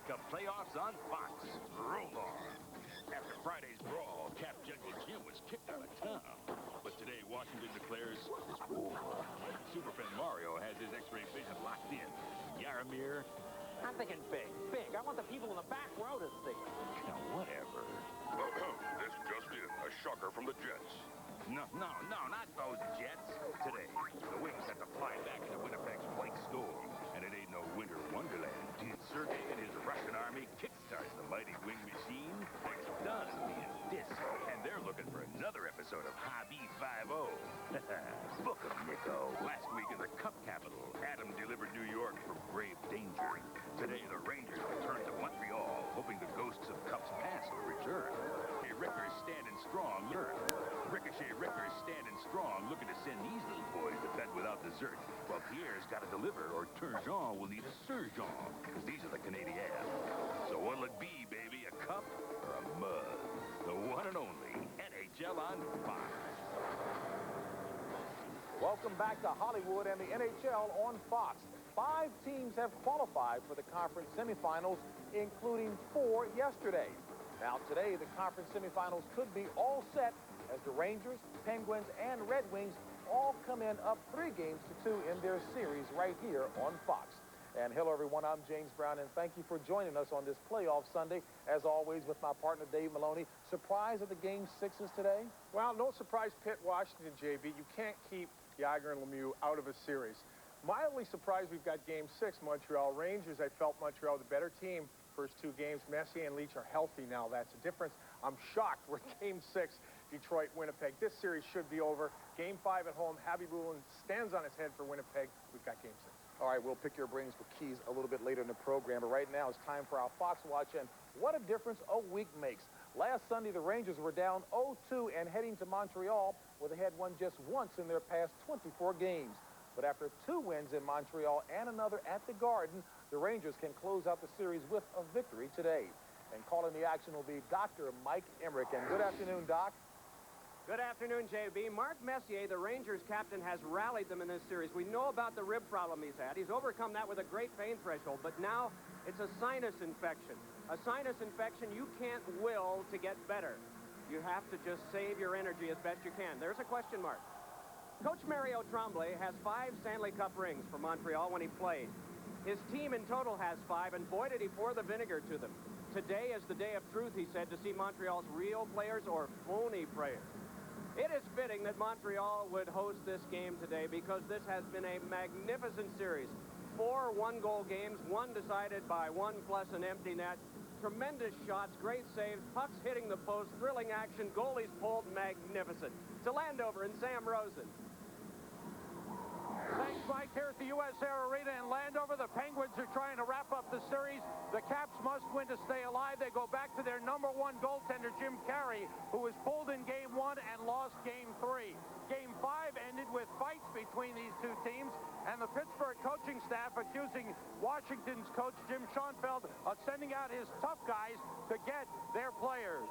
Cup playoffs on Fox. Roll on. After Friday's brawl, Cap General Jim was kicked out of town. But today, Washington declares it's war. Superfan Mario has his X-ray vision locked in. Yaramir. I'm thinking big, big. I want the people in the back row to see it. Now, whatever. This just in. A shocker from the Jets. No, not those Jets. Today, the Wings have to fly back into Winnipeg's white storm. And it ain't no winter wonderland. Dude, Sergey and his Russian army kickstarts the mighty wing machine. Next done being disc. And they're looking for another episode of Hobby 5-0. Book of Nico. Last week in the Cup capital, Adam delivered New York from grave danger. Today, the Rangers return to Montreal, hoping the ghosts of Cup's past will return. Hey, Ricker's standing strong. Ricochet Ricker's standing strong, looking to send these little boys to bed without dessert. Well, Pierre's got to deliver, or Turgeon will need a surgeon, because these are the Canadiens. So what'll it be, baby? A cup or a mug? The one and only NHL on Fox. Welcome back to Hollywood and the NHL on Fox. 5 teams have qualified for the conference semifinals, including 4 yesterday. Now today, the conference semifinals could be all set as the Rangers, Penguins, and Red Wings all come in up 3 games to 2 in their series right here on Fox. And hello, everyone. I'm James Brown, and thank you for joining us on this playoff Sunday, as always, with my partner, Dave Maloney. Surprise at the Game 6s today? Well, no surprise, Pitt, Washington, JB. You can't keep Yager and Lemieux out of a series. Mildly surprised we've got Game 6, Montreal Rangers. I felt Montreal the better team. First 2 games, Messier and Leach are healthy now. That's a difference. I'm shocked we're Game 6, Detroit, Winnipeg. This series should be over. Game 5 at home, Khabibulin stands on his head for Winnipeg. We've got Game 6. All right, we'll pick your brains for keys a little bit later in the program, but right now it's time for our Fox Watch, and what a difference a week makes. Last Sunday, the Rangers were down 0-2 and heading to Montreal, where they had won just once in their past 24 games. But after 2 wins in Montreal and another at the Garden, the Rangers can close out the series with a victory today. And calling the action will be Dr. Mike Emmerich. And good afternoon, Doc. Good afternoon, JB. Mark Messier, the Rangers captain, has rallied them in this series. We know about the rib problem he's had. He's overcome that with a great pain threshold, but now it's a sinus infection. A sinus infection you can't will to get better. You have to just save your energy as best you can. There's a question mark. Coach Mario Tremblay has 5 Stanley Cup rings for Montreal when he played. His team in total has 5, and boy, did he pour the vinegar to them. Today is the day of truth, he said, to see Montreal's real players or phony players. It is fitting that Montreal would host this game today because this has been a magnificent series. 4 one-goal games, 1 decided by 1 plus an empty net. Tremendous shots, great saves, pucks hitting the post, thrilling action, goalies pulled, magnificent. To Landover and Sam Rosen. Thanks, Mike. Here at the U.S. Air Arena in Landover, the Penguins are trying to wrap up the series. The Caps must win to stay alive. They go back to their #1 goaltender, Jim Carey, who was pulled in Game 1 and lost Game 3. Game 5 ended with fights between these 2 teams, and the Pittsburgh coaching staff accusing Washington's coach, Jim Schoenfeld, of sending out his tough guys to get their players.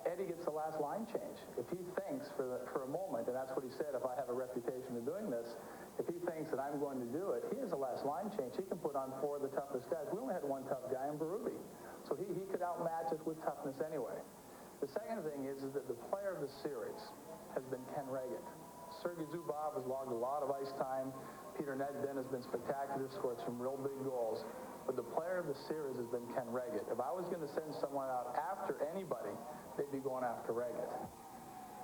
Eddie gets the last line change. If he thinks for a moment, and that's what he said, if I have a reputation of doing this, if he thinks that I'm going to do it, he has the last line change. He can put on 4 of the toughest guys. We only had 1 tough guy in Berube. So he could outmatch us with toughness anyway. The second thing is that the player of the series has been Ken Reagan. Sergei Zubov has logged a lot of ice time. Peter Nedved has been spectacular, scored some real big goals. But the player of the series has been Ken Reagan. If I was going to send someone out after anybody, they'd be going after Reagan.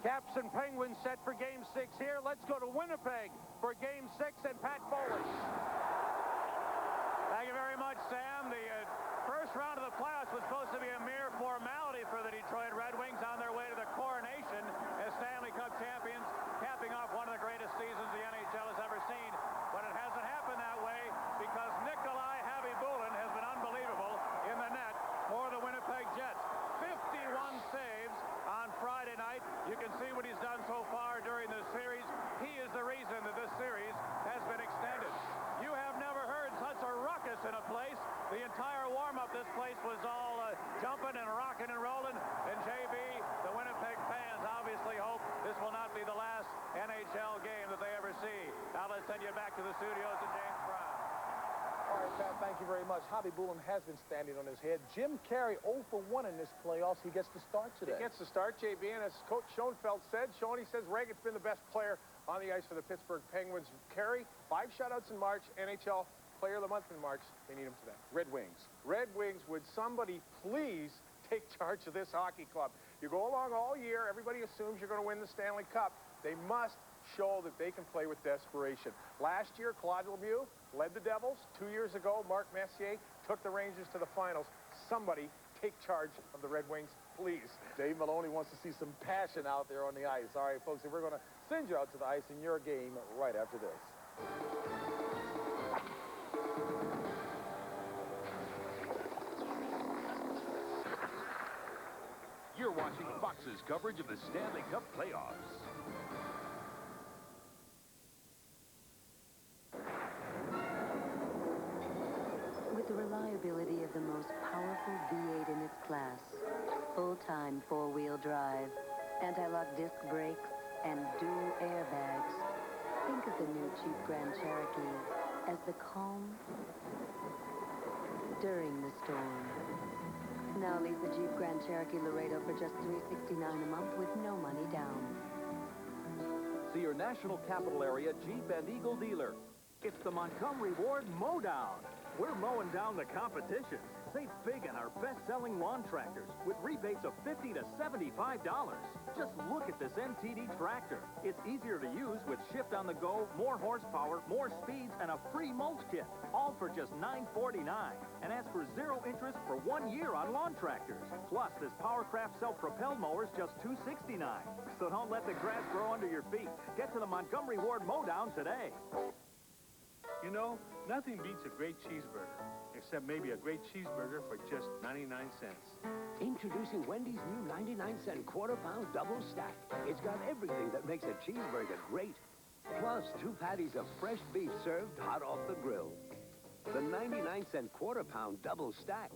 Caps and Penguins set for Game 6 here. Let's go to Winnipeg for Game 6 and Pat Foley. Thank you very much, Sam. The first round of the playoffs was supposed to be a mere formality for the Detroit Red Wings on their way to the coronation as Stanley Cup champions, capping off one of the greatest seasons the NHL has ever seen. But it hasn't happened that way because Nikolai Khabibulin has been unbelievable in the net for the Winnipeg Jets. 51 saves on Friday night. You can see what he's done so far during this series. He is the reason that this series has been extended. You have never heard such a ruckus in a place. The entire warm-up, this place was all jumping and rocking and rolling. And JB, the Winnipeg fans obviously hope this will not be the last NHL game that they ever see. Now let's send you back to the studios to James Brown. All right, Pat, thank you very much. Hobby Bullen has been standing on his head. Jim Carey 0 for 1 in this playoffs. He gets to start today. He gets to start, JB, and as Coach Schoenfeld said, Shoney says Reagan's been the best player on the ice for the Pittsburgh Penguins. Carey, 5 shutouts in March, NHL Player of the Month in March. They need him today. Red Wings. Red Wings, would somebody please take charge of this hockey club? You go along all year, everybody assumes you're going to win the Stanley Cup. They must show that they can play with desperation. Last year, Claude Lemieux led the Devils. 2 years ago, Mark Messier took the Rangers to the finals. Somebody take charge of the Red Wings, please. Dave Maloney wants to see some passion out there on the ice. All right, folks, we're going to send you out to the ice in your game right after this. You're watching Fox's coverage of the Stanley Cup playoffs. With the reliability of the most powerful V8 in its class, full-time four-wheel drive, anti-lock disc brakes, and dual airbags, think of the new Jeep Grand Cherokee as the calm during the storm. Now lease the Jeep Grand Cherokee Laredo for just $369 a month with no money down. See your National Capital Area Jeep and Eagle dealer. It's the Montgomery Ward Mowdown. We're mowing down the competition. Save big on our best-selling lawn tractors with rebates of $50 to $75. Just look at this NTD tractor. It's easier to use with shift on the go, more horsepower, more speeds, and a free mulch kit. All for just $949. And as for 0 interest for 1 year on lawn tractors. Plus, this Powercraft self-propelled mower is just $269. So don't let the grass grow under your feet. Get to the Montgomery Ward Mowdown today. You know, nothing beats a great cheeseburger, except maybe a great cheeseburger for just 99 cents. Introducing Wendy's new 99-cent quarter-pound double stack. It's got everything that makes a cheeseburger great. Plus, 2 patties of fresh beef served hot off the grill. The 99-cent quarter-pound double stack.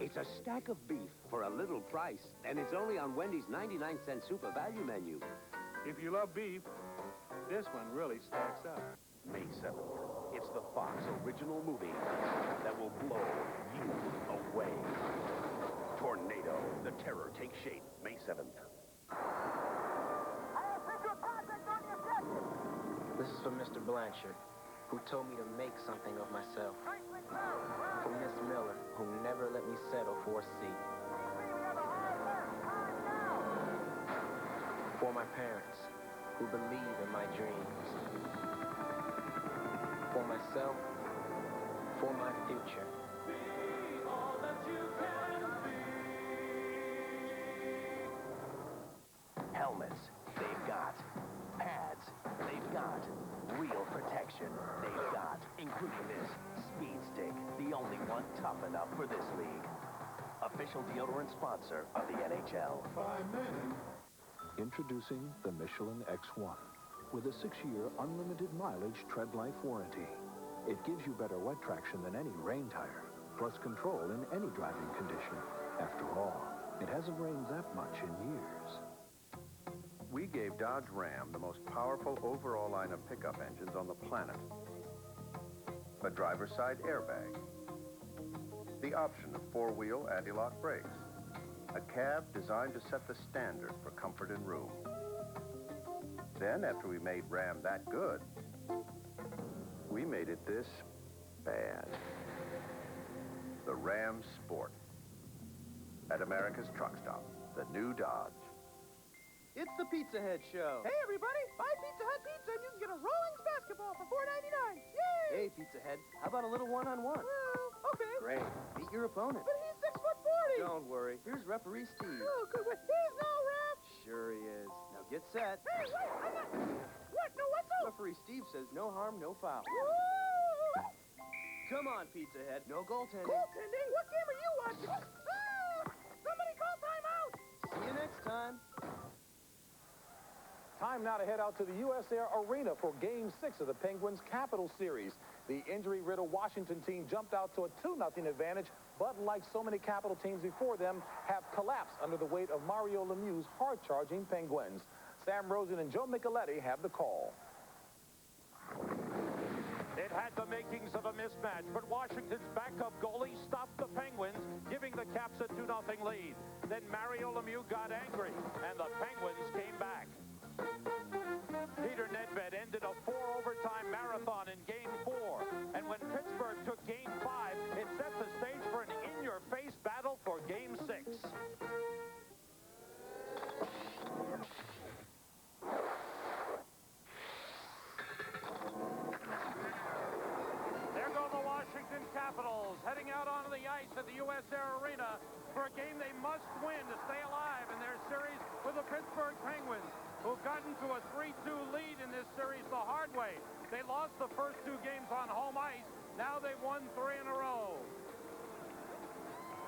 It's a stack of beef for a little price, and it's only on Wendy's 99-cent super value menu. If you love beef, this one really stacks up. May 7th, it's the Fox original movie that will blow you away. Tornado, the terror takes shape May 7th. This is for Mr. Blanchard, who told me to make something of myself. For Miss Miller, who never let me settle for a seat. For my parents, who believe in my dreams. For myself, for my future. Be all that you can be. Helmets, they've got. Pads, they've got. Real protection, they've got. Including this Speed Stick, the only one tough enough for this league. Official deodorant sponsor of the NHL. 5 minutes. Introducing the Michelin X1 with a 6-year unlimited mileage tread life warranty. It gives you better wet traction than any rain tire, plus control in any driving condition. After all, it hasn't rained that much in years. We gave Dodge Ram the most powerful overall line of pickup engines on the planet. A driver's side airbag. The option of 4-wheel anti-lock brakes. A cab designed to set the standard for comfort and room. Then, after we made Ram that good, we made it this bad. The Ram Sport. At America's Truck Stop, the new Dodge. It's the Pizza Head Show. Hey, everybody, buy Pizza Hut pizza and you can get a Rawlings basketball for $4.99. Yay! Hey, Pizza Head, how about a little one-on-one? Well, okay. Great. Beat your opponent. But he's 6'40". Don't worry. Here's referee Steve. Oh, good. He's no ref. Sure he is. Now get set. Hey, wait, I'm not... What? No whistle? Referee Steve says no harm, no foul. Woo! Come on, Pizza Head. No goaltending. Goaltending? What game are you watching? Somebody call timeout. See you next time. Time now to head out to the U.S. Air Arena for Game 6 of the Penguins Capital Series. The injury-riddled Washington team jumped out to a 2-0 advantage, but like so many Capital teams before them, have collapsed under the weight of Mario Lemieux's hard-charging Penguins. Sam Rosen and Joe Micheletti have the call. It had the makings of a mismatch, but Washington's backup goalie stopped the Penguins, giving the Caps a 2-0 lead. Then Mario Lemieux got angry, and the Penguins came back. Peter Nedved ended a 4-overtime marathon in Game 4, and when Pittsburgh took Game 5, it set the stage for an in-your-face battle for Game 6. There go the Washington Capitals, heading out onto the ice at the U.S. Air Arena for a game they must win to stay alive in their series with the Pittsburgh Penguins, who've gotten to a 3-2 lead in this series the hard way. They lost the first 2 games on home ice. Now they've won 3 in a row.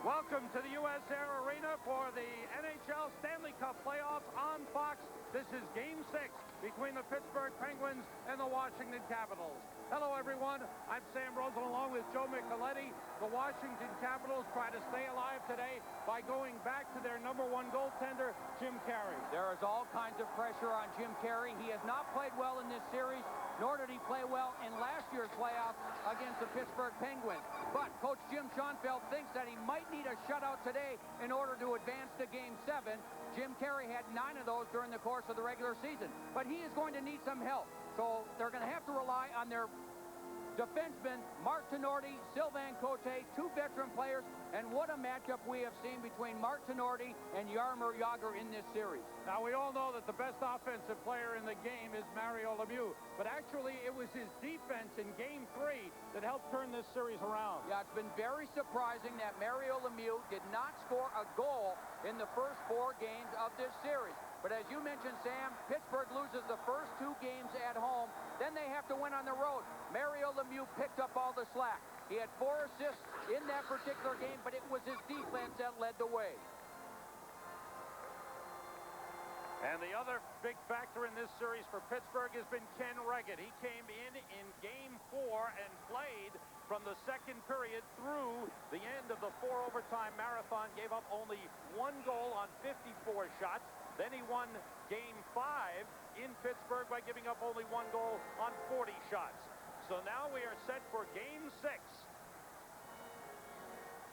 Welcome to the U.S. Air Arena for the NHL Stanley Cup playoffs on Fox. This is Game 6 between the Pittsburgh Penguins and the Washington Capitals. Hello, everyone. I'm Sam Rosen along with Joe Micheletti. The Washington Capitals try to stay alive today by going back to their #1 goaltender, Jim Carey. There is all kinds of pressure on Jim Carey. He has not played well in this series, nor did he play well in last year's playoffs against the Pittsburgh Penguins. But Coach Jim Schoenfeld thinks that he might need a shutout today in order to advance to Game 7. Jim Carey had 9 of those during the course of the regular season. But he is going to need some help. So they're going to have to rely on their defensemen, Mark Tenorti, Sylvain Cote, 2 veteran players, and what a matchup we have seen between Mark Tenorti and Jaromir Jagr in this series. Now, we all know that the best offensive player in the game is Mario Lemieux, but actually it was his defense in Game 3 that helped turn this series around. Yeah, it's been very surprising that Mario Lemieux did not score a goal in the first 4 games of this series. But as you mentioned, Sam, Pittsburgh loses the first 2 games at home. Then they have to win on the road. Mario Lemieux picked up all the slack. He had 4 assists in that particular game, but it was his defense that led the way. And the other big factor in this series for Pittsburgh has been Ken Reggett. He came in Game 4 and played from the second period through the end of the 4-overtime marathon, gave up only 1 goal on 54 shots. Then he won Game 5 in Pittsburgh by giving up only 1 goal on 40 shots. So now we are set for Game 6.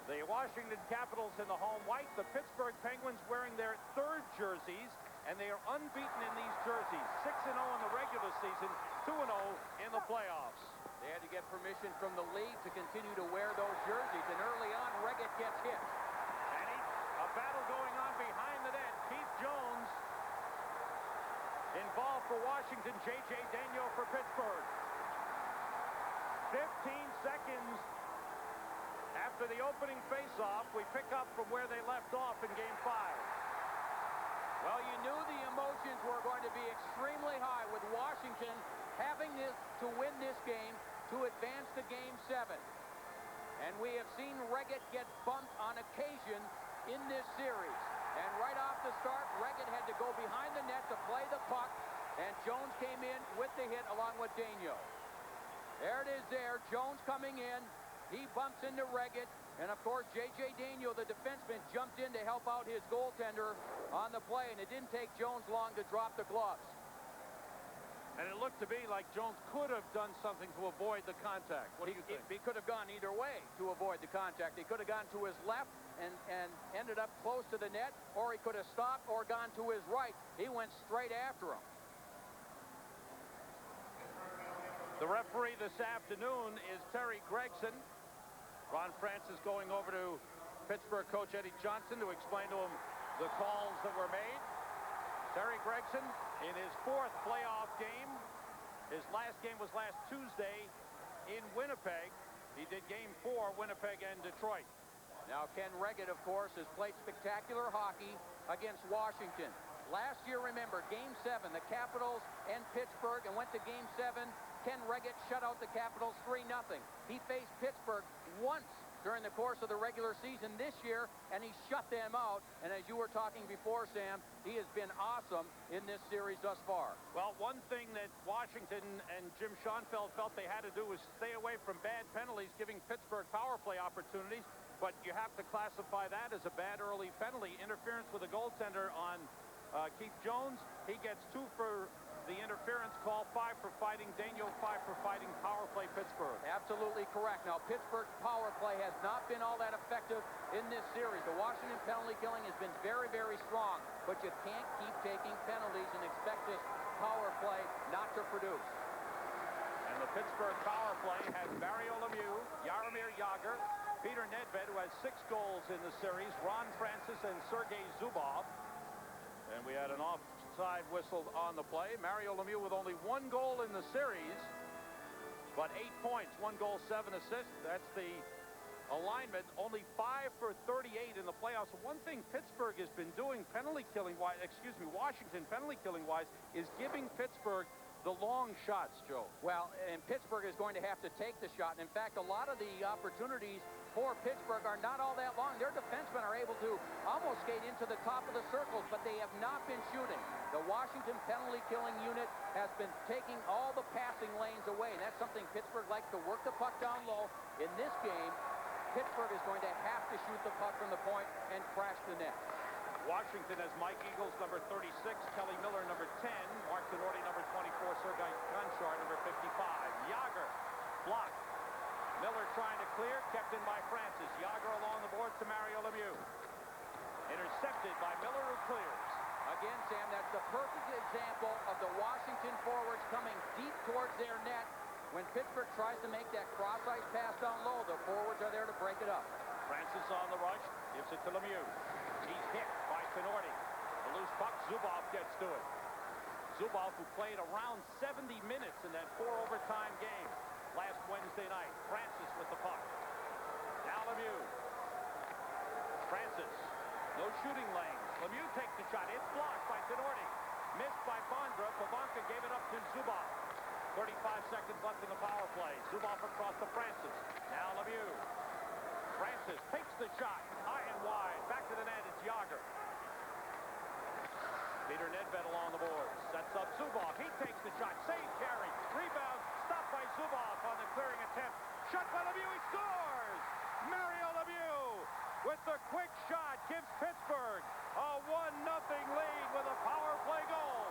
The Washington Capitals in the home white, the Pittsburgh Penguins wearing their 3rd jerseys, and they are unbeaten in these jerseys. 6-0 in the regular season, 2-0 in the playoffs. They had to get permission from the league to continue to wear those jerseys, and early on, Reggett gets hit. And a battle going on behind the net. Keith Jones involved for Washington, J.J. Daigneault for Pittsburgh. 15 seconds after the opening face-off, we pick up from where they left off in Game 5. Well, you knew the emotions were going to be extremely high with Washington having this to win this game to advance to Game 7. And we have seen Reggett get bumped on occasion in this series. And right off the start, Reggett had to go behind the net to play the puck, and Jones came in with the hit along with Daigneault. There it is there, Jones coming in. He bumps into Reggett, and of course, J.J. Daigneault, the defenseman, jumped in to help out his goaltender on the play, and it didn't take Jones long to drop the gloves. And it looked to be like Jones could have done something to avoid the contact. What do you think? He could have gone either way to avoid the contact. He could have gone to his left and ended up close to the net, or he could have stopped or gone to his right. He went straight after him. The referee this afternoon is Terry Gregson. Ron Francis going over to Pittsburgh coach Eddie Johnson to explain to him the calls that were made. Terry Gregson in his 4th playoff game. His last game was last Tuesday in Winnipeg. He did Game 4, Winnipeg and Detroit. Now, Ken Reggett, of course, has played spectacular hockey against Washington. Last year, remember, Game 7, the Capitals and Pittsburgh, and went to Game 7. Ken Reggett shut out the Capitals 3-0. He faced Pittsburgh once during the course of the regular season this year, and he shut them out. And as you were talking before, Sam, he has been awesome in this series thus far. Well, one thing that Washington and Jim Schoenfeld felt they had to do was stay away from bad penalties, giving Pittsburgh power play opportunities. But you have to classify that as a bad early penalty. Interference with a goaltender on Keith Jones. He gets 2 for the interference call, 5 for fighting Daniel, 5 for fighting, power play Pittsburgh. Absolutely correct. Now, Pittsburgh's power play has not been all that effective in this series. The Washington penalty killing has been very, very strong, but you can't keep taking penalties and expect this power play not to produce. And the Pittsburgh power play has Mario Lemieux, Jaromir Jagr, Peter Nedved, who has 6 goals in the series, Ron Francis, and Sergei Zubov. And we had an offside whistle on the play. Mario Lemieux with only 1 goal in the series, but 8 points, 1 goal, 7 assists. That's the alignment. Only 5 for 38 in the playoffs. One thing Pittsburgh has been doing Washington penalty killing wise is giving Pittsburgh the long shots, Joe. Well, and Pittsburgh is going to have to take the shot. And in fact, a lot of the opportunities for Pittsburgh are not all that long. Their defensemen are able to almost skate into the top of the circles, but they have not been shooting. The Washington penalty killing unit has been taking all the passing lanes away, and that's something Pittsburgh likes to work the puck down low. In this game, Pittsburgh is going to have to shoot the puck from the point and crash the net. Washington has Mike Eagles, number 36, Kelly Miller, number 10, Mark Tenordi, number 24, Sergei Gonchar, number 55. Jagr, blocked. Miller trying to clear, kept in by Francis. Jagr along the boards to Mario Lemieux. Intercepted by Miller, who clears. Again, Sam, that's the perfect example of the Washington forwards coming deep towards their net. When Pittsburgh tries to make that cross-ice pass down low, the forwards are there to break it up. Francis on the rush, gives it to Lemieux. He's hit by Tenordi. The loose puck, Zubov gets to it. Zubov, who played around 70 minutes in that 4-overtime game last Wednesday night. Francis with the puck. Now Lemieux. Francis, no shooting lanes. Lemieux takes the shot. It's blocked by Tenordi. Missed by Bondra. Pavanka gave it up to Zubov. 35 seconds left in the power play. Zubov across to Francis. Now Lemieux. Francis takes the shot. High and wide. Back to the net. It's Jagr. Peter Nedved along the boards. Sets up Zubov. He takes the shot. Save carry. Rebound. Stopped by Zubov on the clearing attempt. Shot by Lemieux. He scores! Mario Lemieux with the quick shot gives Pittsburgh a 1-0 lead with a power play goal.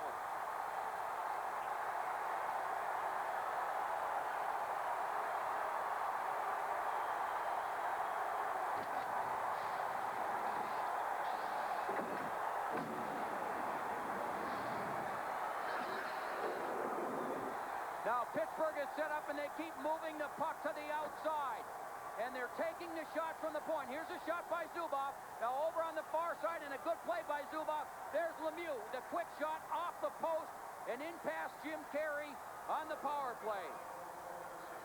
Now Pittsburgh is set up and they keep moving the puck to the outside. And they're taking the shot from the point. Here's a shot by Zubov. Now over on the far side and a good play by Zubov. There's Lemieux. The quick shot off the post and in past Jim Carey on the power play.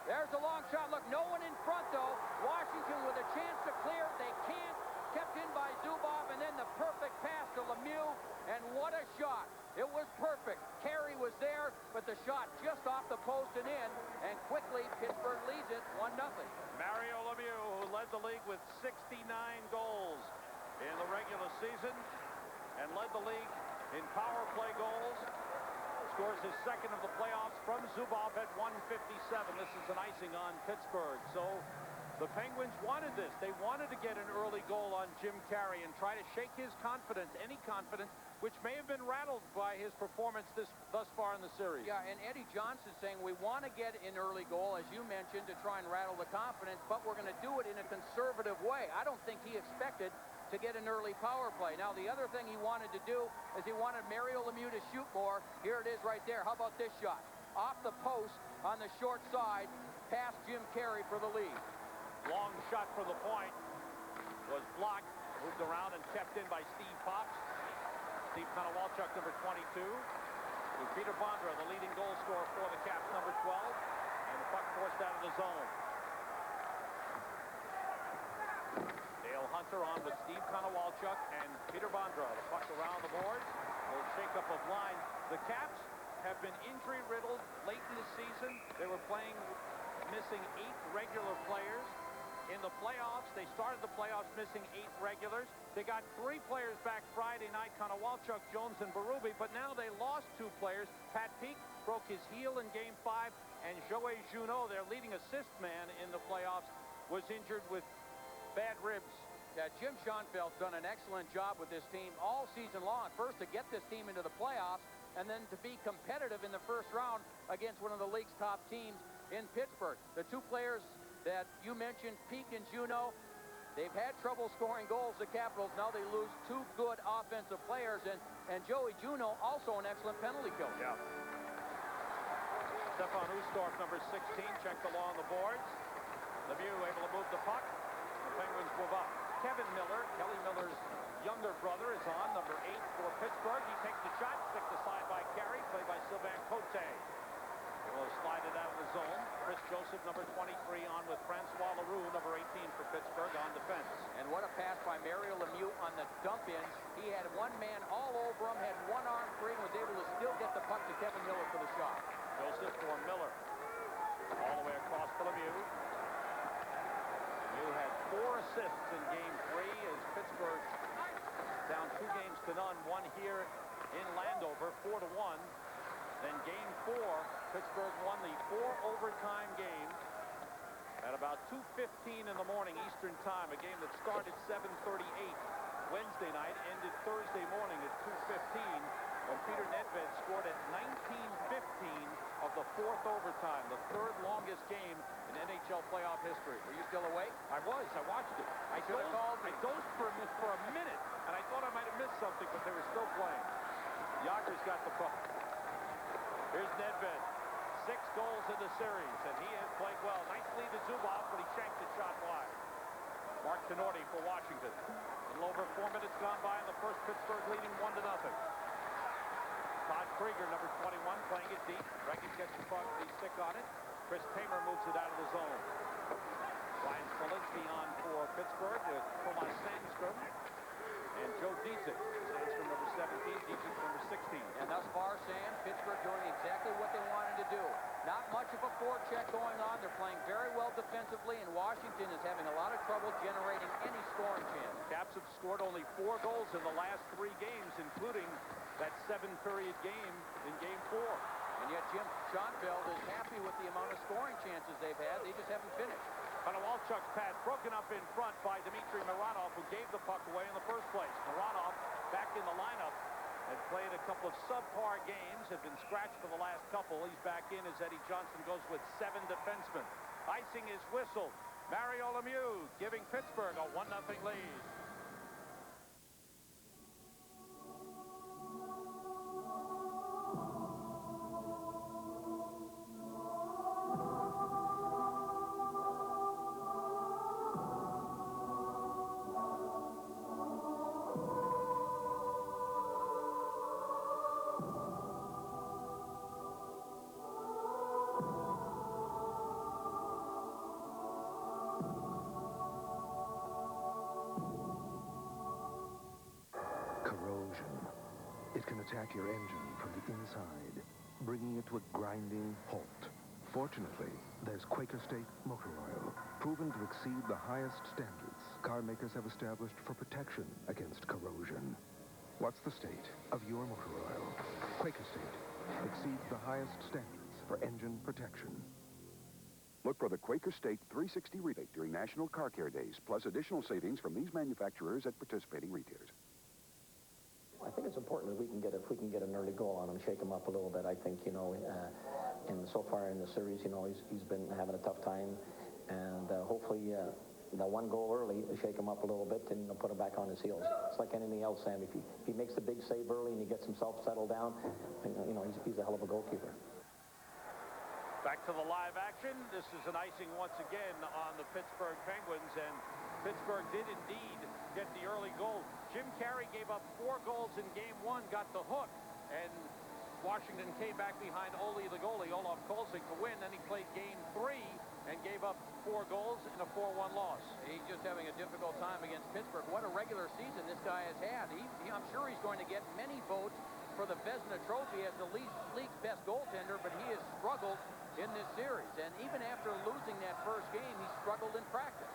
There's a long shot. Look, no one in front though. Washington with a chance to clear. They can't. Kept in by Zubov and then the perfect pass to Lemieux. And what a shot. It was perfect. Carey was there, but the shot just off the post and in. And quickly, Pittsburgh leads it 1-0. Mario Lemieux, who led the league with 69 goals in the regular season and led the league in power play goals, scores his second of the playoffs from Zubov at 157. This is an icing on Pittsburgh. So the Penguins wanted this. They wanted to get an early goal on Jim Carey and try to shake his confidence, any confidence, which may have been rattled by his performance thus far in the series. Yeah, and Eddie Johnson saying we want to get an early goal, as you mentioned, to try and rattle the confidence, but we're going to do it in a conservative way. I don't think he expected to get an early power play. Now, the other thing he wanted to do is he wanted Mario Lemieux to shoot more. Here it is right there. How about this shot? Off the post on the short side, past Jim Carey for the lead. Long shot from the point was blocked, moved around and kept in by Steve Pops. Steve Konowalchuk, number 22. With Peter Bondra, the leading goal scorer for the Caps, number 12. And the puck forced out of the zone. Dale Hunter on with Steve Konowalchuk and Peter Bondra. The puck around the boards. A little shake-up of line. The Caps have been injury-riddled late in the season. They were playing, missing 8 regular players. In the playoffs, they started the playoffs missing 8 regulars. They got 3 players back Friday night, Konowalchuk, Jones, and Berube, but now they lost 2 players. Pat Peake broke his heel in Game 5, and Joey Junot, their leading assist man in the playoffs, was injured with bad ribs. Yeah, Jim Schoenfeld's done an excellent job with this team all season long. First, to get this team into the playoffs, and then to be competitive in the first round against one of the league's top teams in Pittsburgh. The two players that you mentioned, Peak and Juneau, they've had trouble scoring goals, the Capitals. Now they lose two good offensive players, and Joey Juneau, also an excellent penalty killer. Yeah. Stefan Ustorf, number 16, checked along the boards. Lemieux able to move the puck. The Penguins move up. Kevin Miller, Kelly Miller's younger brother, is on, number 8 for Pittsburgh. He takes the shot, sticked aside by Carey, played by Sylvain Cote. Able to slide it out of the zone. Chris Joseph, number 23, on with Francois Leroux, number 18 for Pittsburgh, on defense. And what a pass by Mario Lemieux on the dump-ins. He had one man all over him, had one arm free, and was able to still get the puck to Kevin Miller for the shot. Joseph for Miller. All the way across to Lemieux. Lemieux had 4 assists in Game 3 as Pittsburgh down 2 games to none. One here in Landover, 4-1. Then Game 4, Pittsburgh won the 4-overtime game at about 2:15 in the morning Eastern Time. A game that started 7:38 Wednesday night, ended Thursday morning at 2:15 when Peter Nedved scored at 19:15 of the 4th overtime, the 3rd longest game in NHL playoff history. Were you still awake? I was. I watched it. I dozed for a minute, and I thought I might have missed something, but they were still playing. Yager's got the puck. Here's Nedved. 6 goals in the series, and he has played well. Nice lead to Zubov, but he shanked the shot wide. Mark Tenorti for Washington. A little over 4 minutes gone by in the first. Pittsburgh leading 1-0. Todd Krieger, number 21, playing it deep. Reagan gets the puck, he's sick on it. Chris Tamer moves it out of the zone. Ryan Smolinski on for Pittsburgh with Tomas Sandstrom and Joe Dziedzic. Sandstrom number 17, Dziedzic number 16. And thus far, Sam, Pittsburgh doing exactly what they wanted to do. Not much of a forecheck going on. They're playing very well defensively, and Washington is having a lot of trouble generating any scoring chance. Caps have scored only 4 goals in the last 3 games, including that 7-period game in Game 4. And yet Jim Schoenfeld is happy with the amount of scoring chances they've had. They just haven't finished. Konowalchuk's pass broken up in front by Dmitry Mironov, who gave the puck away in the first place. Mironov back in the lineup. Had played a couple of subpar games, had been scratched for the last couple. He's back in as Eddie Johnson goes with 7 defensemen. Icing is whistled. Mario Lemieux giving Pittsburgh a 1-0 lead. It can attack your engine from the inside, bringing it to a grinding halt. Fortunately, there's Quaker State Motor Oil, proven to exceed the highest standards car makers have established for protection against corrosion. What's the state of your motor oil? Quaker State exceeds the highest standards for engine protection. Look for the Quaker State 360 rebate during National Car Care Days, plus additional savings from these manufacturers at participating retailers. I think it's important that if we can get an early goal on him, shake him up a little bit. I think, and so far in the series, he's been having a tough time, and hopefully that one goal early to shake him up a little bit and put him back on his heels. It's like anything else, Sam. If he makes the big save early and he gets himself settled down, he's a hell of a goalkeeper. Back to the live action. This is an icing once again on the Pittsburgh Penguins, and Pittsburgh did indeed get the early goal. Jim Carey gave up 4 goals in Game 1, got the hook, and Washington came back behind Ole the goalie, Olaf Kolzig, to win. Then he played Game 3 and gave up 4 goals in a 4-1 loss. He's just having a difficult time against Pittsburgh. What a regular season this guy has had. I'm sure he's going to get many votes for the Vezina Trophy as the league's best goaltender, but he has struggled in this series. And even after losing that first game, he struggled in practice.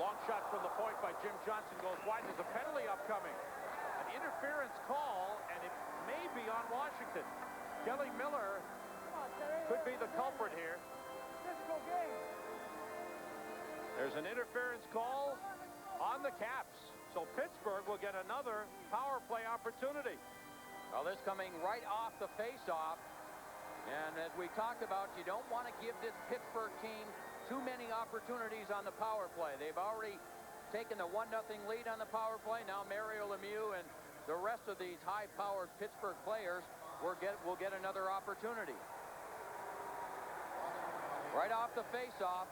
Long shot from the point by Jim Johnson goes wide. There's a penalty upcoming. An interference call, and it may be on Washington. Kelly Miller could be the culprit here. There's an interference call on the Caps. So Pittsburgh will get another power play opportunity. Well, this coming right off the face-off. And as we talked about, you don't want to give this Pittsburgh team too many opportunities on the power play. They've already taken the 1-0 lead on the power play. Now Mario Lemieux and the rest of these high-powered Pittsburgh players will get another opportunity. Right off the face-off.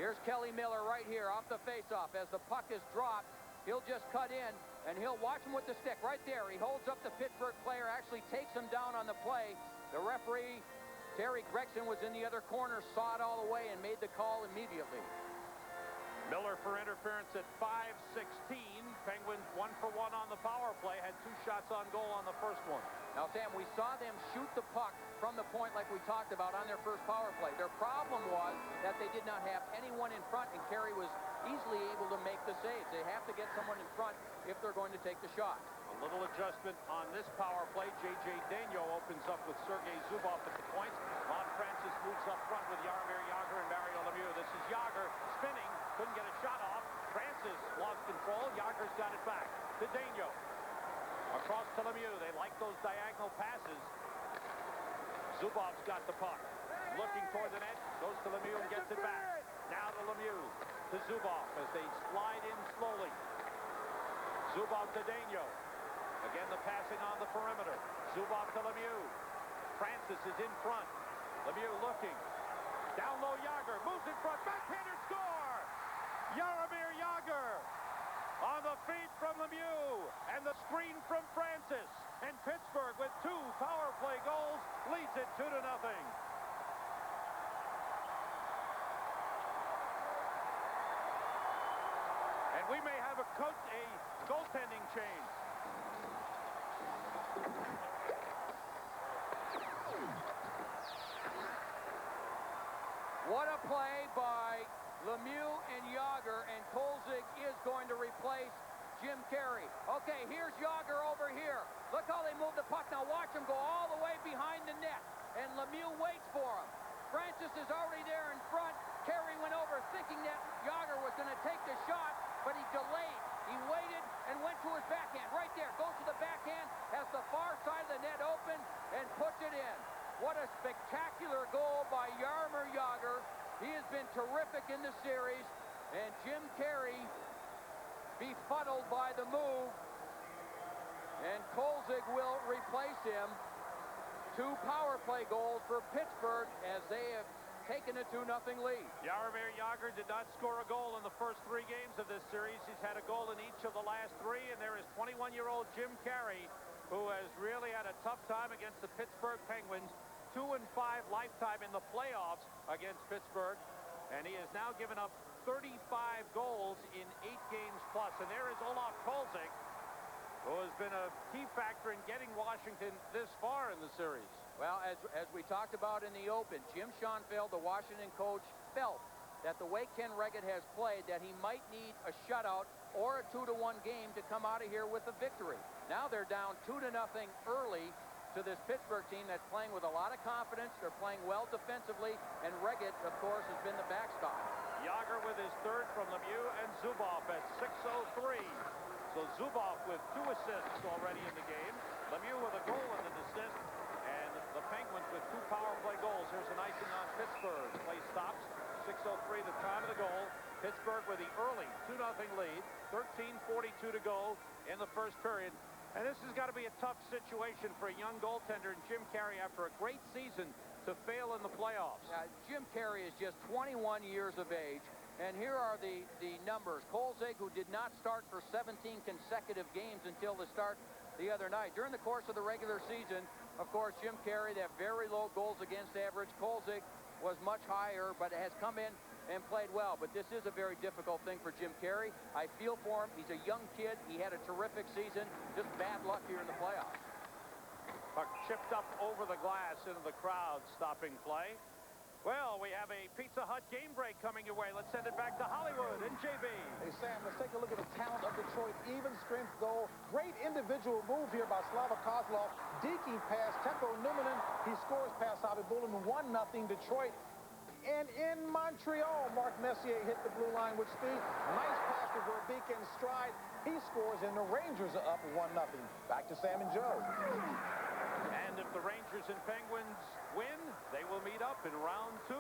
Here's Kelly Miller right here off the face-off. As the puck is dropped, he'll just cut in, and he'll watch him with the stick right there. He holds up the Pittsburgh player, actually takes him down on the play. The referee, Terry Gregson, was in the other corner, saw it all the way, and made the call immediately. Miller for interference at 5:16. Penguins 1 for 1 on the power play. Had 2 shots on goal on the first one. Now, Sam, we saw them shoot the puck from the point like we talked about on their first power play. Their problem was that they did not have anyone in front, and Carey was easily able to make the saves. They have to get someone in front if they're going to take the shot. A little adjustment on this power play. J.J. Daigneault opens up with Sergei Zubov at the point. Ron Francis moves up front with Jaromir Jagr and Mario Lemieux. This is Jagr spinning. Couldn't get a shot off. Francis lost control. Jagr's got it back to Daigneault. Across to Lemieux. They like those diagonal passes. Zubov's got the puck. Looking toward the net. Goes to Lemieux and gets it back. Now to Lemieux. To Zubov as they slide in slowly. Zubov to Daigneault. Again, the passing on the perimeter. Zubov to Lemieux. Francis is in front. Lemieux looking. Down low, Jagr moves in front. Backhander score! Jaromir Jagr on the feed from Lemieux. And the screen from Francis. And Pittsburgh, with 2 power play goals, leads it 2-0. And we may have a goaltending change. What a play by Lemieux and Jagr, and Kolzig is going to replace Jim Carey. Okay, here's Jagr over here. Look how they move the puck. Now watch him go all the way behind the net, and Lemieux waits for him. Francis is already there in front. Carey went over thinking that Jagr was going to take the shot, but he delayed. He waited and went to his backhand. Right there, goes to the backhand, has the far side of the net open, and puts it in. What a spectacular goal by Jaromir Jagr. He has been terrific in the series, and Jim Carey befuddled by the move, and Kolzig will replace him. 2 power play goals for Pittsburgh as they have taken a 2-0 lead. Jaromir Jagr did not score a goal in the first 3 games of this series. He's had a goal in each of the last 3, and there is 21-year-old Jim Carey, who has really had a tough time against the Pittsburgh Penguins. 2-5 lifetime in the playoffs against Pittsburgh, and he has now given up 35 goals in 8 games plus. And there is Olaf Kolzig, who has been a key factor in getting Washington this far in the series. Well, as we talked about in the open, Jim Schoenfeld, the Washington coach, felt that the way Ken Reggett has played, that he might need a shutout or a 2-1 game to come out of here with a victory. Now they're down 2-0 early to this Pittsburgh team that's playing with a lot of confidence. They're playing well defensively, and Reggett, of course, has been the backstop. Jagr with his 3rd from Lemieux and Zubov at 6:03. So Zubov with 2 assists already in the game. Lemieux with a goal and an assist. And the Penguins with 2 power play goals. Here's an icing on Pittsburgh. Play stops. 6:03 the time of the goal. Pittsburgh with the early 2-0 lead. 13:42 to go in the first period. And this has got to be a tough situation for a young goaltender, and Jim Carey, after a great season, to fail in the playoffs. Jim Carey is just 21 years of age, and here are the numbers. Kolzig, who did not start for 17 consecutive games until the start the other night. During the course of the regular season, of course, Jim Carey, that very low goals against average. Kolzig was much higher, but has come in and played well. But this is a very difficult thing for Jim Carey. I feel for him. He's a young kid. He had a terrific season. Just bad luck here in the playoffs. Puck chipped up over the glass into the crowd, stopping play. Well, we have a Pizza Hut game break coming your way. Let's send it back to Hollywood and JB. Hey, Sam, let's take a look at the talent of Detroit. Even strength goal. Great individual move here by Slava Kozlov. Deking pass, Teppo Numminen. He scores past Bobby Bullen. 1-0 Detroit. and in Montreal, Mark Messier hit the blue line with speed. Nice pass to Verbeek in stride. He scores, and the Rangers are up 1-0. Back to Sam and Joe. And if the Rangers and Penguins win, they will meet up in round 2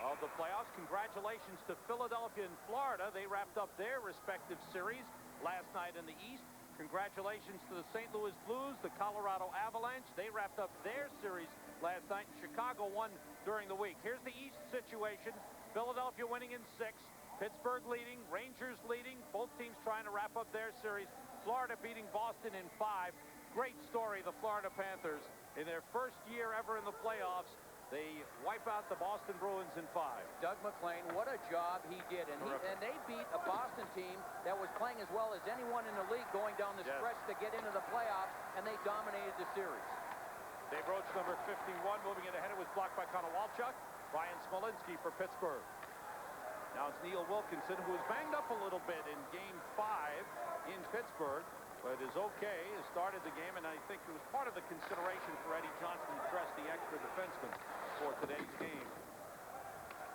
of the playoffs. Congratulations to Philadelphia and Florida. They wrapped up their respective series last night in the East. Congratulations to the St. Louis Blues, the Colorado Avalanche. They wrapped up their series last night. Chicago won during the week. Here's the East situation. Philadelphia winning in 6. Pittsburgh leading. Rangers leading. Both teams trying to wrap up their series. Florida beating Boston in 5. Great story, the Florida Panthers. In their first year ever in the playoffs, they wipe out the Boston Bruins in 5. Doug McClain, what a job he did. And they beat a Boston team that was playing as well as anyone in the league going down the stretch to get into the playoffs, and they dominated the series. Dave Roach, number 51, moving it ahead. It was blocked by Konowalchuk. Ryan Smolinski for Pittsburgh. Now it's Neil Wilkinson, who was banged up a little bit in Game 5 in Pittsburgh, but is okay. Has started the game, and I think it was part of the consideration for Eddie Johnson to dress the extra defenseman for today's game.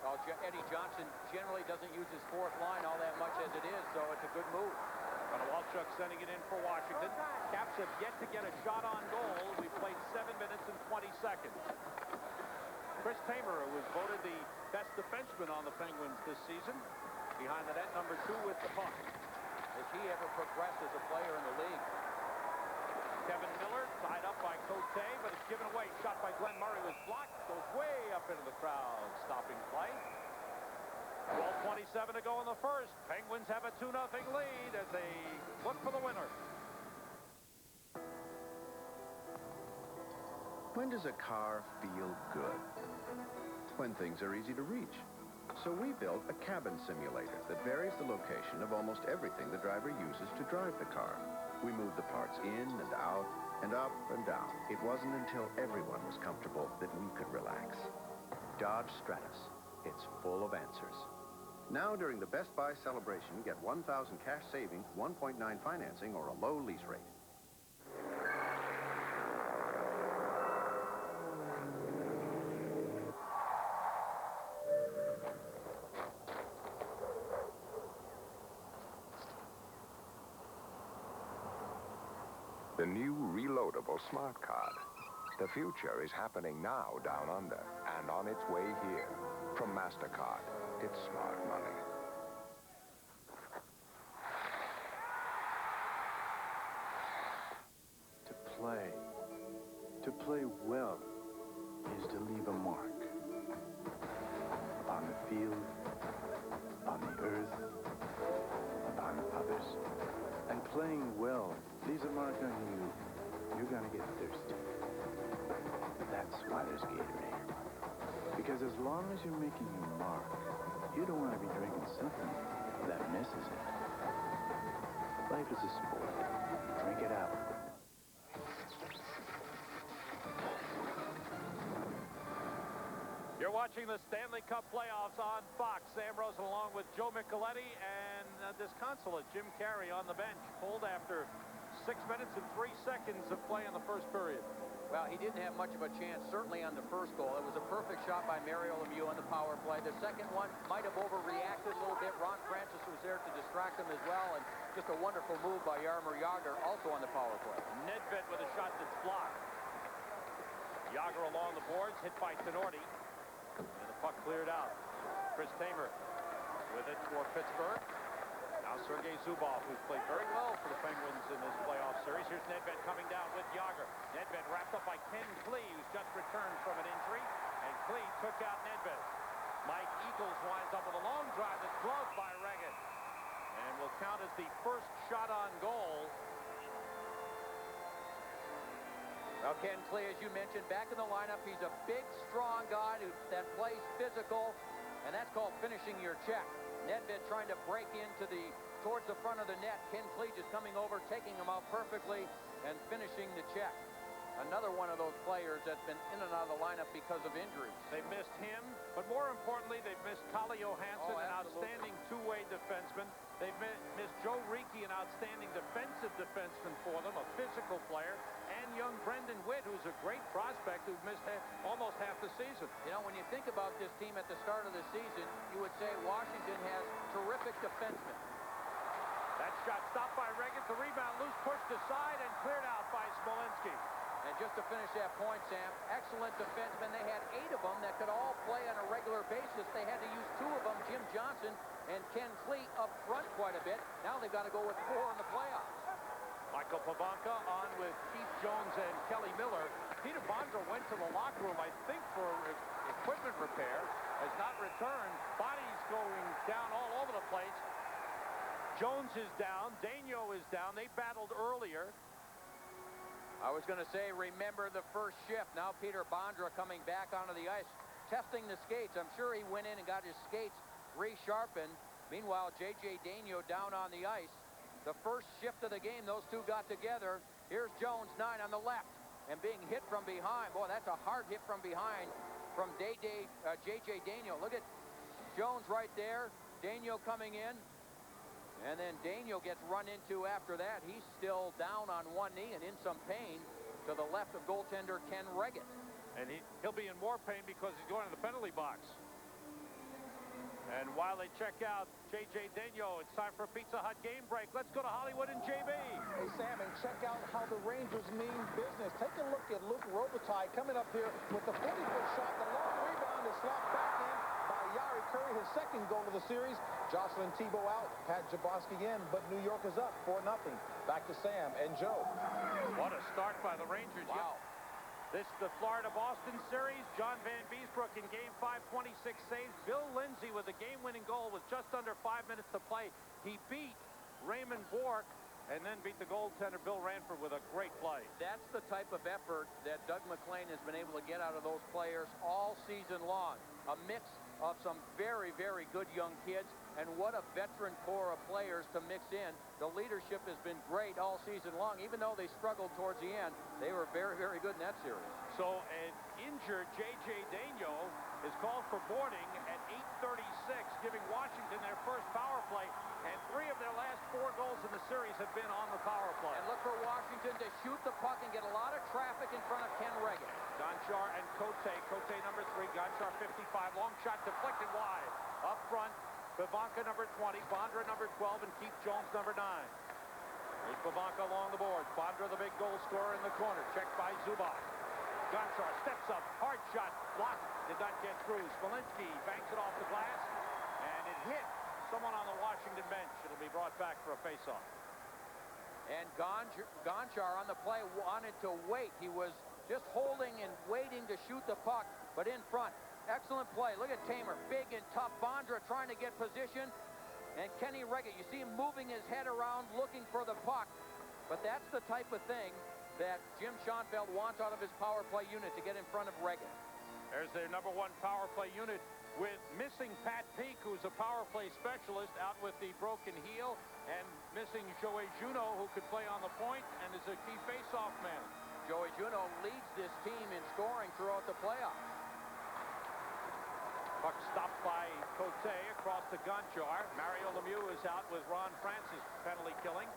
Well, Eddie Johnson generally doesn't use his fourth line all that much as it is, so it's a good move. Konowalchuk sending it in for Washington. Caps have yet to get a shot on goal. We've played 7 minutes and 20 seconds. Chris Tamer, who was voted the best defenseman on the Penguins this season, behind the net, number 2 with the puck. Has he ever progressed as a player in the league? Kevin Miller tied up by Cote, but it's given away. Shot by Glenn Murray was blocked. Goes way up into the crowd. Stopping play. 12:27 to go in the first. Penguins have a 2-0 lead as they look for the winner. When does a car feel good? When things are easy to reach. So we built a cabin simulator that varies the location of almost everything the driver uses to drive the car. We moved the parts in and out and up and down. It wasn't until everyone was comfortable that we could relax. Dodge Stratus. It's full of answers. Now during the Best Buy celebration, get $1,000 cash savings, 1.9 financing, or a low lease rate. The new reloadable smart card. The future is happening now down under and on its way here. From MasterCard, it's smart money. To play well is to leave a mark. Upon the field, upon the earth, upon others. And playing well leaves a mark on you. You're gonna get thirsty. That's why there's Gatorade. Because as long as you're making your mark, you don't want to be drinking something that misses it. Life is a sport. Drink it out. You're watching the Stanley Cup playoffs on Fox. Sam Rosen along with Joe Micheletti and disconsolate Jim Carey on the bench. Pulled after 6 minutes and 3 seconds of play in the first period. Well, he didn't have much of a chance, certainly on the first goal. It was a perfect shot by Mario Lemieux on the power play. The second one might have overreacted a little bit. Ron Francis was there to distract him as well, and just a wonderful move by Jaromir Jagr, also on the power play. Nedved with a shot that's blocked. Jagr along the boards, hit by Tenorti. And the puck cleared out. Chris Tamer with it for Pittsburgh. Now Sergei Zubov, who's played very well for the Penguins in this playoff series. Here's Nedved coming down with Jagr. Nedved wrapped up by Ken Klee, who's just returned from an injury. And Klee took out Nedved. Mike Eagles winds up with a long drive that's gloved by Regan. And will count as the first shot on goal. Well, Ken Klee, as you mentioned, back in the lineup. He's a big, strong guy that plays physical, and that's called finishing your check. Nedved trying to break towards the front of the net. Ken Klee just coming over, taking him out perfectly, and finishing the check. Another one of those players that's been in and out of the lineup because of injuries. They missed him, but more importantly, they've missed Kalle Johansson, an outstanding two-way defenseman. They've missed Joe Ricci, an outstanding defensive defenseman for them, a physical player, and young Brendan Witt, who's a great prospect who missed almost half the season. You know, when you think about this team at the start of the season, you would say Washington has terrific defensemen. That shot stopped by Reagan. The rebound loose, pushed aside, and cleared out by Smolinski. And just to finish that point, Sam, excellent defensemen. They had 8 of them that could all play on a regular basis. They had to use 2 of them, Jim Johnson and Ken Clee, up front quite a bit. Now they've got to go with 4 in the playoffs. Michael Pavanka on with Keith Jones and Kelly Miller. Peter Bondra went to the locker room, I think, for equipment repair. Has not returned. Bodies going down all over the place. Jones is down. Daigneault is down. They battled earlier. I was going to say, remember the first shift. Now Peter Bondra coming back onto the ice, testing the skates. I'm sure he went in and got his skates resharpened. Meanwhile, J.J. Daigneault down on the ice. The first shift of the game, those two got together. Here's Jones, 9 on the left, and being hit from behind. Boy, that's a hard hit from behind from J.J. Daigneault. Look at Jones right there. Daigneault coming in. And then Daigneault gets run into after that. He's still down on one knee and in some pain to the left of goaltender Ken Reggett. And he'll be in more pain because he's going to the penalty box. And while they check out J.J. Daigneault, it's time for a Pizza Hut game break. Let's go to Hollywood and JB. Hey, Sam, and check out how the Rangers mean business. Take a look at Luke Robitaille coming up here with the 40-foot shot. The long rebound is slapped back in by Yari Curry, his second goal of the series. Jocelyn Thibault out, Pat Jablonski in, but New York is up 4-0. Back to Sam and Joe. What a start by the Rangers. Wow. This is the Florida-Boston series. John Van Beesbrook in Game 5, 26 saves. Bill Lindsay with a game-winning goal with just under 5 minutes to play. He beat Raymond Bourque and then beat the goaltender Bill Ranford with a great play. That's the type of effort that Doug McClain has been able to get out of those players all season long. A mix of some very, very good young kids, and what a veteran core of players to mix in. The leadership has been great all season long. Even though they struggled towards the end, they were very, very good in that series. So an injured J.J. Daigneault is called for boarding at 8:36, giving Washington their first power play, and 3 of their last 4 goals in the series have been on the power play. And look for Washington to shoot the puck and get a lot of traffic in front of Ken Reagan. Gonchar and Cote. Cote number 3, Gonchar 55. Long shot deflected wide. Up front, Pavanka number 20, Bondra number 12, and Keith Jones number 9. Here's Pavanka along the boards. Bondra the big goal scorer in the corner. Checked by Zubov. Gonchar steps up. Hard shot. Blocked. Did not get through. Smolinski banks it off the glass. And it hit someone on the Washington bench. It'll be brought back for a faceoff. And Gonchar on the play wanted to wait. He was just holding and waiting to shoot the puck, but in front. Excellent play. Look at Tamer. Big and tough. Bondra trying to get position. And Kenny Reagan, you see him moving his head around looking for the puck. But that's the type of thing that Jim Schoenfeld wants out of his power play unit, to get in front of Reagan. There's their number 1 power play unit with missing Pat Peak, who's a power play specialist, out with the broken heel, and missing Joey Juneau, who could play on the point and is a key face-off man. Joey Juneau leads this team in scoring throughout the playoffs. Puck stopped by Cote across the Gonchar. Mario Lemieux is out with Ron Francis penalty killing.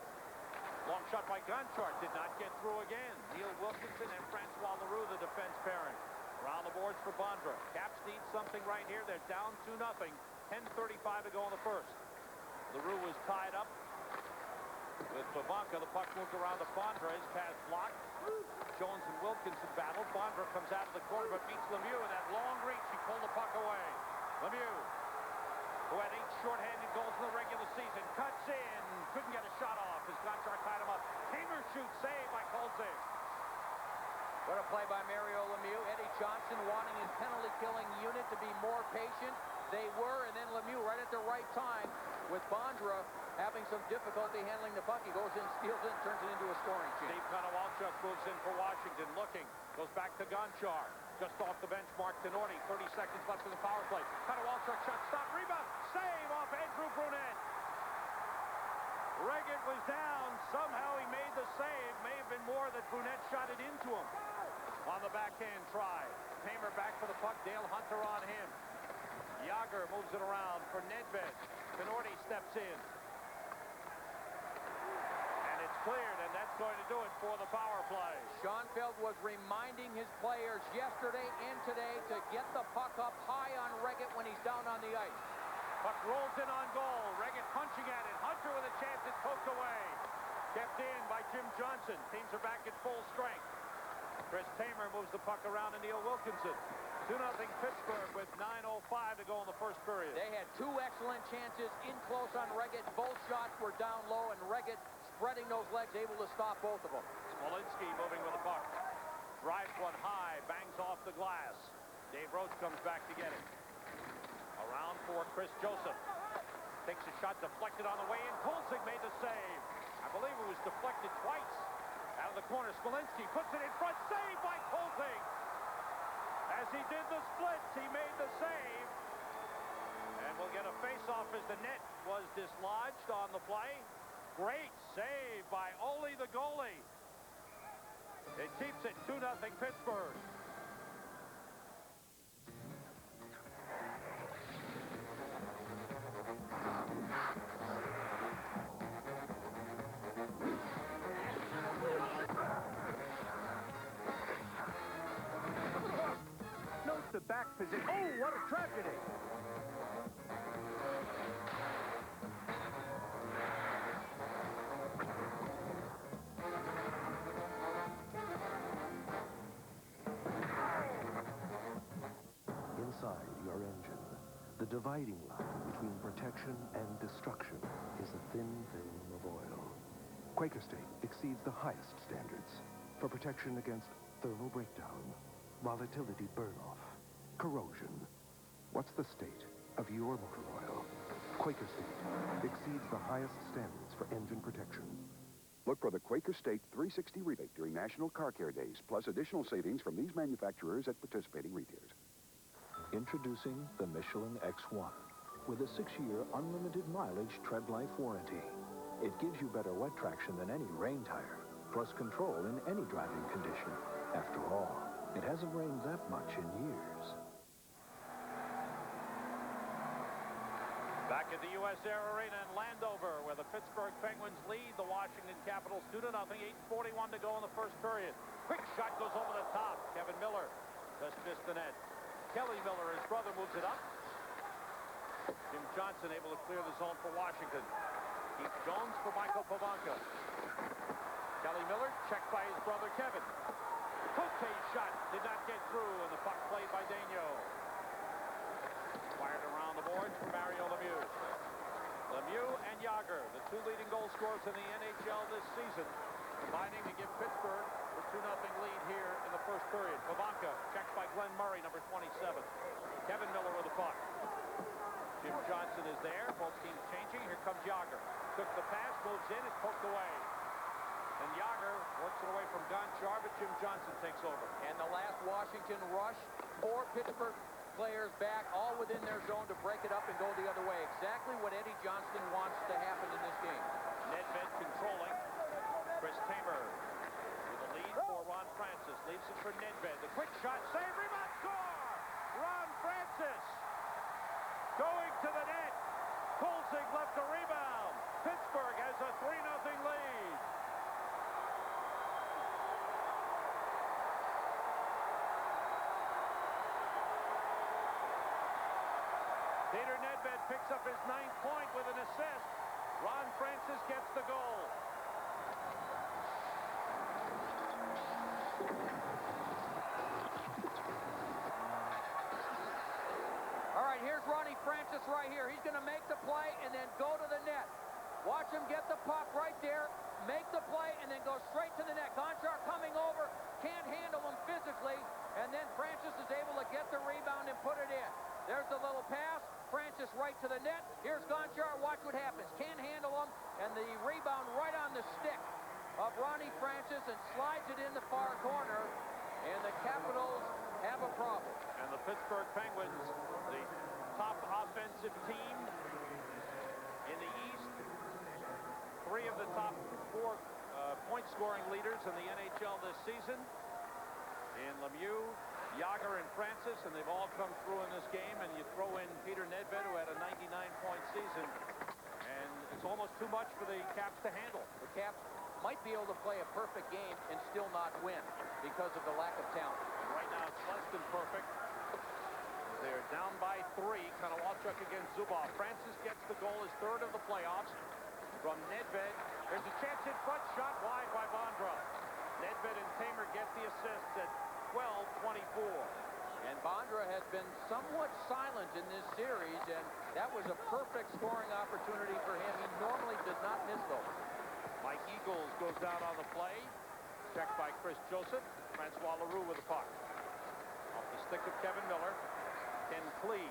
Long shot by Gonchar. Did not get through again. Neil Wilkinson and Francois Leroux, the defense pairing. Around the boards for Bondra. Caps need something right here. They're down 2-0. 10:35 to go in the first. Leroux was tied up with Pavanka. The puck moved around to Bondra. His pass blocked. Jones and Wilkinson battled. Bondra comes out of the corner but beats Lemieux in that long reach. He pulled the puck away. Lemieux, who had 8 shorthanded goals in the regular season, cuts in. Couldn't get a shot off as Gonchar tied him up. Tamer shoots, saved by Colze. What a play by Mario Lemieux. Eddie Johnson wanting his penalty-killing unit to be more patient. They were, and then Lemieux right at the right time with Bondra having some difficulty handling the puck. He goes in, steals it, turns it into a scoring chance. Steve Konowalchuk moves in for Washington, looking. Goes back to Gonchar. Just off the bench, Mark Tenorti. 30 seconds left in the power play. Konowalchuk shot, stop, rebound, save off Andrew Brunette. Reagan was down. Somehow he made the save. May have been more that Brunette shot it into him. On the backhand try. Tamer back for the puck. Dale Hunter on him. Yager moves it around for Nedved. Tenorti steps in. going to do it for the power play. Schoenfeld was reminding his players yesterday and today to get the puck up high on Reggett when he's down on the ice. Puck rolls in on goal. Reggett punching at it. Hunter with a chance. It's poked away. Kept in by Jim Johnson. Teams are back at full strength. Chris Tamer moves the puck around to Neil Wilkinson. 2-0 Pittsburgh with 9:05 to go in the first period. They had two excellent chances in close on Reggett. Both shots were down low, and Reggett spreading those legs, able to stop both of them. Smolinski moving with the puck. Drives one high, bangs off the glass. Dave Roach comes back to get it. Around for Chris Joseph. Takes a shot deflected on the way in. Kolzig made the save. I believe it was deflected twice. Out of the corner, Smolinski puts it in front. Saved by Kolzig. As he did the splits, he made the save. And we'll get a face-off as the net was dislodged on the play. Great save by Ole the goalie. It keeps it 2-0 Pittsburgh. Note the back position. Oh, what a tragedy! Inside your engine, the dividing line between protection and destruction is a thin film of oil. Quaker State exceeds the highest standards for protection against thermal breakdown, volatility burn-off, corrosion. What's the state of your motor oil? Quaker State exceeds the highest standards for engine protection. Look for the Quaker State 360 rebate during National Car Care Days, plus additional savings from these manufacturers at participating retailers. Introducing the Michelin X1 with a 6-year unlimited mileage tread life warranty. It gives you better wet traction than any rain tire, plus control in any driving condition. After all, it hasn't rained that much in years. Back at the U.S. Air Arena in Landover, where the Pittsburgh Penguins lead the Washington Capitals 2-0, 8:41 to go in the first period. Quick shot goes over the top. Kevin Miller just missed the net. Kelly Miller, his brother, moves it up. Jim Johnson able to clear the zone for Washington. Keith Jones for Michael Pavanka. Kelly Miller checked by his brother Kevin. Cote's shot did not get through, and the puck played by Daigneault. Fired around the boards for Mario Lemieux. Lemieux and Yager, the two leading goal scorers in the NHL this season, combining to give Pittsburgh the 2-0 lead here in the first period. Pavanka checked by Glenn Murray, number 27. Kevin Miller with the puck. Jim Johnson is there. Both teams changing. Here comes Yager. Took the pass, moves in, it's poked away. And Yager works it away from Gonchar, but Jim Johnson takes over. And the last Washington rush, 4 Pittsburgh players back, all within their zone to break it up and go the other way. Exactly what Eddie Johnston wants to happen in this game. Nedved controlling. Chris Tamer with the lead for Ron Francis. Leaves it for Nedved. The quick shot, save, rebound, score! Ron Francis going to the net. Kolzig left a rebound. Pittsburgh has a 3-0 lead. Peter Nedved picks up his 9th point with an assist. Ron Francis gets the goal. All right, here's Ronnie Francis right here. He's going to make the play and then go to the net. Watch him get the puck right there, make the play, and then go straight to the net. Gonchar coming over, can't handle him physically, and then Francis is able to get the rebound and put it in. There's the little pass. Francis right to the net. Here's Gonchar. Watch what happens. Can't handle him, and the rebound right on the stick of Ronnie Francis and slides it in the far corner, and the Capitals have a problem. And the Pittsburgh Penguins, the top offensive team in the East, 3 of the top 4 point-scoring leaders in the NHL this season, in Lemieux, Yager, and Francis, and they've all come through in this game. And you throw in Peter Nedved, who had a 99-point season, and it's almost too much for the Caps to handle. The Caps might be able to play a perfect game and still not win because of the lack of talent. Right now, it's less than perfect. They're down by 3. Konowalchuk against Zubov. Francis gets the goal, his third of the playoffs. From Nedved, there's a chance in front, shot wide by Bondra. Nedved and Tamer get the assist at 12:24. And Bondra has been somewhat silent in this series, and that was a perfect scoring opportunity for him. He normally does not miss those. Mike Eagles goes down on the play. Checked by Chris Joseph. Francois Leroux with the puck. Off the stick of Kevin Miller. Ken Klee,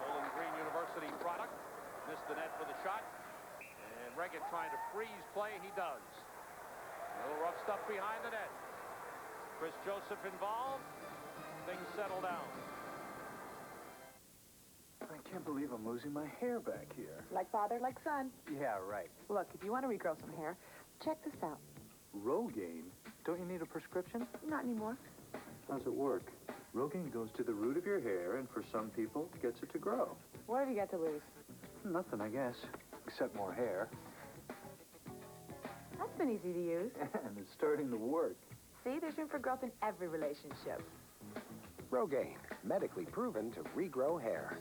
Bowling Green University product. Missed the net with a shot. And Regan trying to freeze play. He does. A little rough stuff behind the net. Chris Joseph involved. Things settle down. I can't believe I'm losing my hair back here. Like father, like son. Yeah, right. Look, if you want to regrow some hair, check this out. Rogaine? Don't you need a prescription? Not anymore. How's it work? Rogaine goes to the root of your hair, and for some people, gets it to grow. What have you got to lose? Nothing, I guess. Except more hair. That's been easy to use. And it's starting to work. See, there's room for growth in every relationship. Rogaine, medically proven to regrow hair.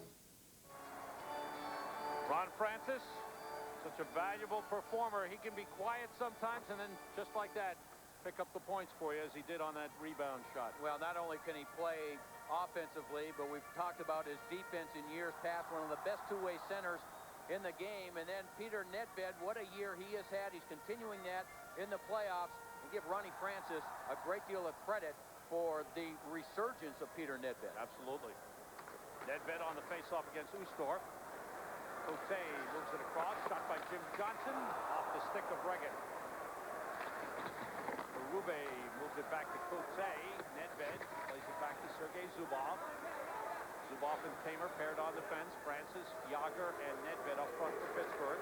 Ron Francis, such a valuable performer. He can be quiet sometimes and then just like that pick up the points for you as he did on that rebound shot. Well, not only can he play offensively, but we've talked about his defense in years past, one of the best two-way centers in the game. And then Peter Nedved, what a year he has had. He's continuing that in the playoffs. And give Ronnie Francis a great deal of credit for the resurgence of Peter Nedved. Absolutely. Nedved on the faceoff against Ustorp. Cote moves it across. Shot by Jim Johnson off the stick of Regan. Berube moves it back to Cote. Nedved plays it back to Sergei Zubov. Zubov and Tamer paired on defense. Francis, Yager, and Nedved up front for Pittsburgh.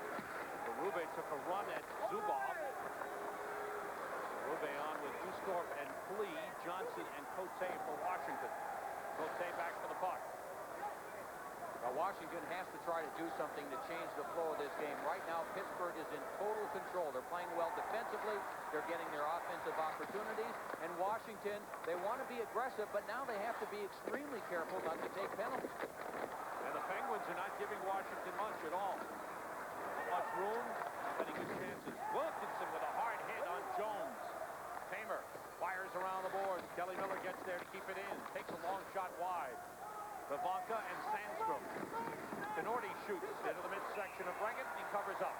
Berube took a run at Zubov. Berube on with Ustorp and Klee, Johnson and Cote for Washington. Cote back for the puck. Now, Washington has to try to do something to change the flow of this game. Right now, Pittsburgh is in total control. They're playing well defensively. They're getting their offensive opportunities. And Washington, they want to be aggressive, but now they have to be extremely careful not to take penalties. And the Penguins are not giving Washington much at all. Not much room, not many good chances. Wilkinson with a hard hit on Jones. Tamer fires around the boards. Kelly Miller gets there to keep it in. Takes a long shot wide. Pavanka and Sandstrom. Tenorti shoots into the midsection of Regan, and he covers up.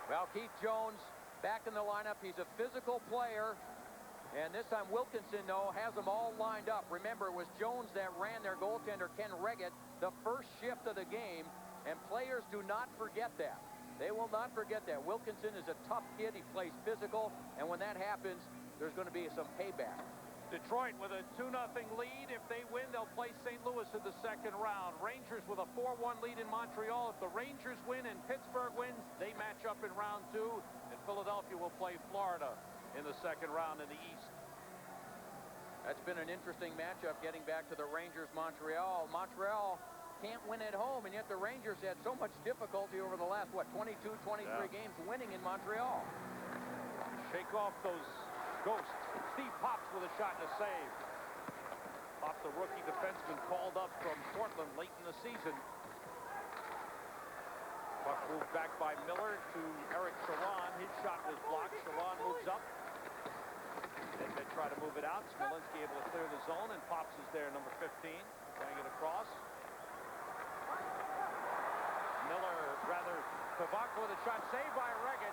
Well, Keith Jones back in the lineup. He's a physical player. And this time Wilkinson, though, has them all lined up. Remember, it was Jones that ran their goaltender, Ken Reggett, the first shift of the game. And players do not forget that. They will not forget that. Wilkinson is a tough kid. He plays physical. And when that happens, there's going to be some payback. Detroit with a 2-0 lead. If they win, they'll play St. Louis in the second round. Rangers with a 4-1 lead in Montreal. If the Rangers win and Pittsburgh wins, they match up in round 2. And Philadelphia will play Florida in the second round in the East. That's been an interesting matchup getting back to the Rangers-Montreal. Montreal can't win at home, and yet the Rangers had so much difficulty over the last, 22, 23 games winning in Montreal. Shake off those ghosts. Steve Pops with a shot and a save. Pops, the rookie defenseman called up from Portland late in the season. Puck moved back by Miller to Eric Sharon. His shot was blocked. Sharon moves up. Then they try to move it out. Smolinski able to clear the zone, and Pops is there, number 15. Bang it across. Miller, rather, Pavanka with a shot saved by Regan.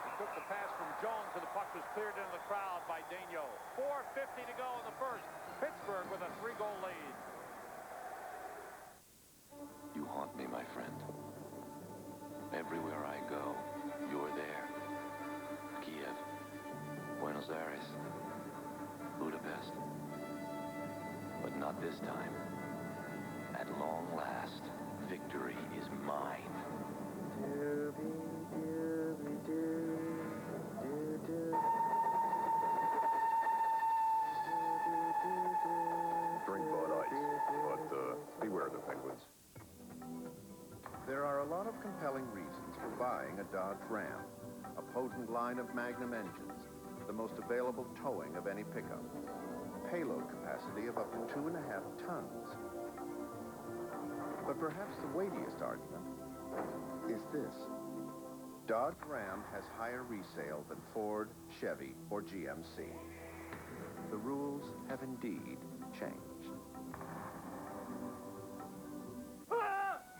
He took the pass from Jones, and the puck was cleared into the crowd by Daigneault. 4:50 to go in the first. Pittsburgh with a 3-goal lead. You haunt me, my friend. Everywhere I go, you're there. Kiev, Buenos Aires, Budapest. But not this time. At long last, victory is mine. Drink Bud Ice, but beware the Penguins. There are are a lot of compelling reasons for buying a Dodge Ram. A potent line of Magnum engines, the most available towing of any pickup, payload capacity of up to 2.5 tons. But perhaps the weightiest argument is this. Dodge Ram has higher resale than Ford, Chevy, or GMC. The rules have indeed changed.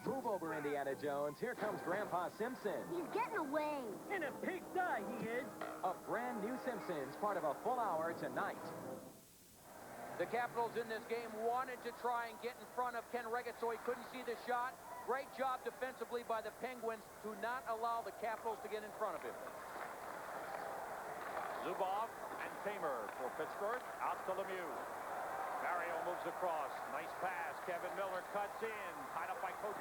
Move over, Indiana Jones. Here comes Grandpa Simpson. He's getting away. In a pigsty, he is. A brand new Simpsons, part of a full hour tonight. The Capitals in this game wanted to try and get in front of Ken Reggett so he couldn't see the shot. Great job defensively by the Penguins to not allow the Capitals to get in front of him. Zubov and Tamer for Pittsburgh. Out to Lemieux. Mario moves across. Nice pass. Kevin Miller cuts in. Tied up by Cote.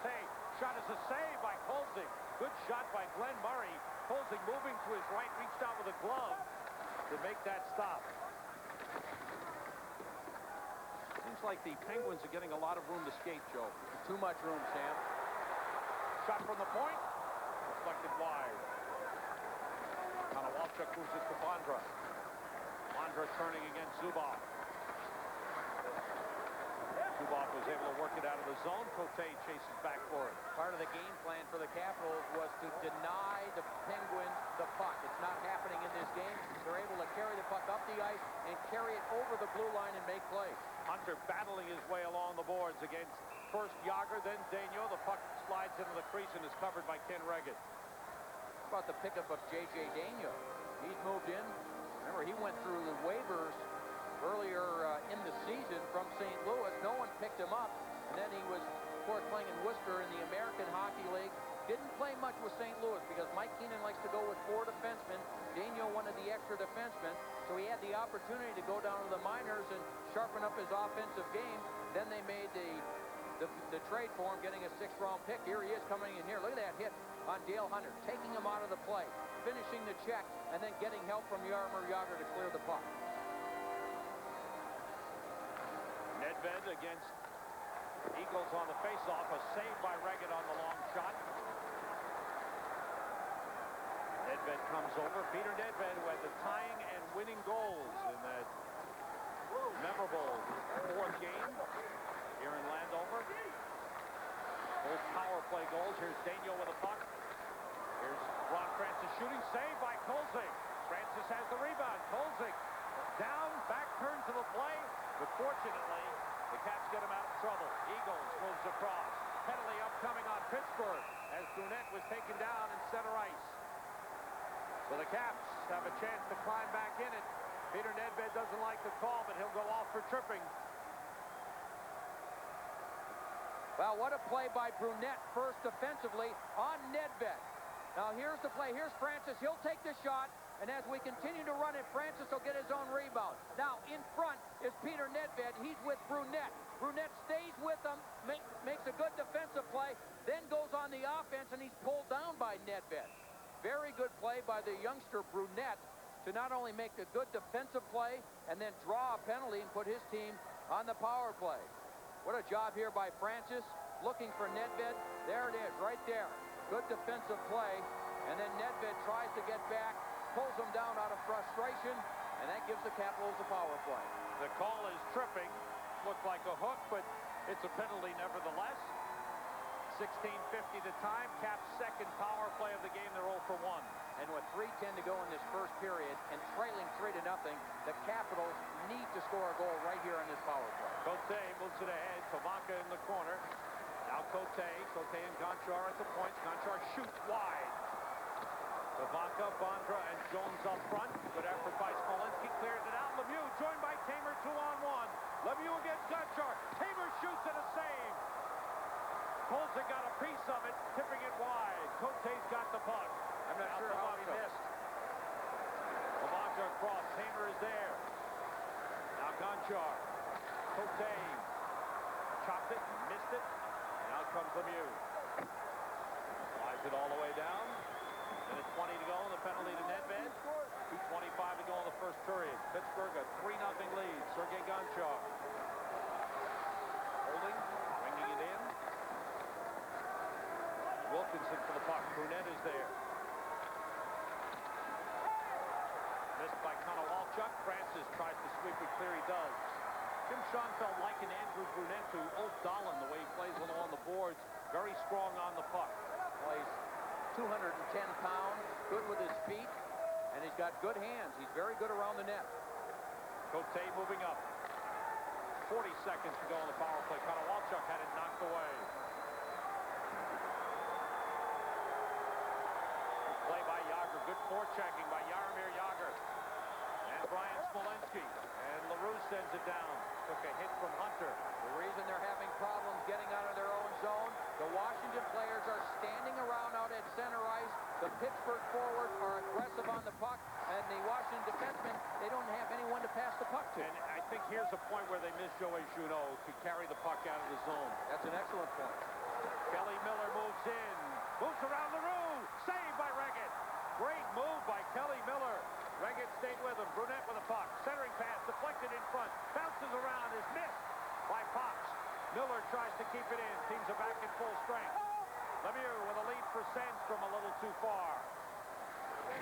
Shot is a save by Kolzig. Good shot by Glenn Murray. Kolzig moving to his right. Reached out with a glove to make that stop. Seems like the Penguins are getting a lot of room to skate, Joe. Too much room, Sam. Shot from the point. Deflected wide. Konowalchuk moves it to Bondra. Bondra turning against Zubov. Zubov was able to work it out of the zone. Cote chases back for it. Part of the game plan for the Capitals was to deny the Penguins the puck. It's not happening in this game. They're able to carry the puck up the ice and carry it over the blue line and make plays. Hunter battling his way along the boards against first Yager, then Daigneault. The puck slides into the crease and is covered by Ken Reggett. How about the pickup of J.J. Daigneault? He's moved in. Remember, he went through the waivers earlier in the season from St. Louis. No one picked him up. And then he was, of course, playing in Worcester in the American Hockey League. Didn't play much with St. Louis because Mike Keenan likes to go with 4 defensemen. Daigneault wanted the extra defenseman, so he had the opportunity to go down to the minors and sharpen up his offensive game. Then they made the trade for him, getting a 6th-round pick. Here he is coming in here. Look at that hit on Dale Hunter, taking him out of the play, finishing the check, and then getting help from Jaromir Jagr to clear the puck. Nedved against Eagles on the faceoff. A save by Reggett on the long shot. Nedved comes over. Peter Nedved, who had the tying and winning goals in that memorable 4th game here in Landover. Both power play goals. Here's Daigneault with a puck. Here's Ron Francis shooting. Save by Kolzig. Francis has the rebound. Kolzig down, back turn to the play. But fortunately, the Caps get him out of trouble. Eagles moves across. Penalty upcoming on Pittsburgh as Brunette was taken down in center ice. So the Caps have a chance to climb back in it. Peter Nedved doesn't like the call, but he'll go off for tripping. Well, what a play by Brunette first defensively on Nedved. Now here's the play. Here's Francis. He'll take the shot. And as we continue to run it, Francis will get his own rebound. Now, in front is Peter Nedved. He's with Brunette. Brunette stays with him, makes a good defensive play, then goes on the offense, and he's pulled down by Nedved. Very good play by the youngster Brunette to not only make a good defensive play and then draw a penalty and put his team on the power play. What a job here by Francis, looking for Nedved. There it is, right there. Good defensive play, and then Nedved tries to get back, pulls him down out of frustration, and that gives the Capitals the power play. The call is tripping. Looked like a hook, but it's a penalty nevertheless. 16:50 to time. Caps' second power play of the game. They're 0 for 1. And with 3:10 to go in this first period and trailing 3-0, the Capitals need to score a goal right here on this power play. Cote moves it ahead. Tavanka in the corner. Now Cote and Gonchar at the points. Gonchar shoots wide. Tavanka, Bondra, and Jones up front. Good effort by Smolinski. Clears it out. Lemieux joined by Tamer 2-on-1. Lemieux against Gonchar. Tamer shoots and a save. Kolzig got a piece of it, tipping it wide. Cote's got the puck. I'm not sure how he missed. Tavanka across. Tamer is there. Now Gonchar. Cote chopped it, missed it. And out comes Lemieux. Flies it all the way down. Minute 20 to go, and the penalty to Nedved. 2:25 to go in the first period. Pittsburgh a 3-0 lead. Sergei Gonchar. Holding, bringing it in. Wilk Atkinson for the puck. Brunette is there. Missed by Konowalchuk. Francis tries to sweep it clear. He does. Jim Schoenfeld likened Andrew Brunette to Ulf Dahlen, the way he plays along the boards. Very strong on the puck. Plays 210 pounds, good with his feet, and he's got good hands. He's very good around the net. Cote moving up. 40 seconds to go on the power play. Konowalchuk had it knocked away. Good play by Yager. Good forechecking by Jaromir Yager. And Brian Smolenski. And LaRue sends it down. Took a hit from Hunter. The reason they're having problems getting out of their own zone, the Washington players are standing around out at center ice. The Pittsburgh forwards are aggressive on the puck, and the Washington defensemen, they don't have anyone to pass the puck to. And I think here's a point where they miss Joey Junot to carry the puck out of the zone. That's an excellent point. Kelly Miller moves in. Moves around LaRue. Saved by Reggett. Great move by Kelly Miller. Reggett stayed with him. Brunette with a puck. Centering pass deflected in front. Bounces around. Is missed by Fox. Miller tries to keep it in. Teams are back at full strength. Lemieux with a lead for Sandstrom a little too far.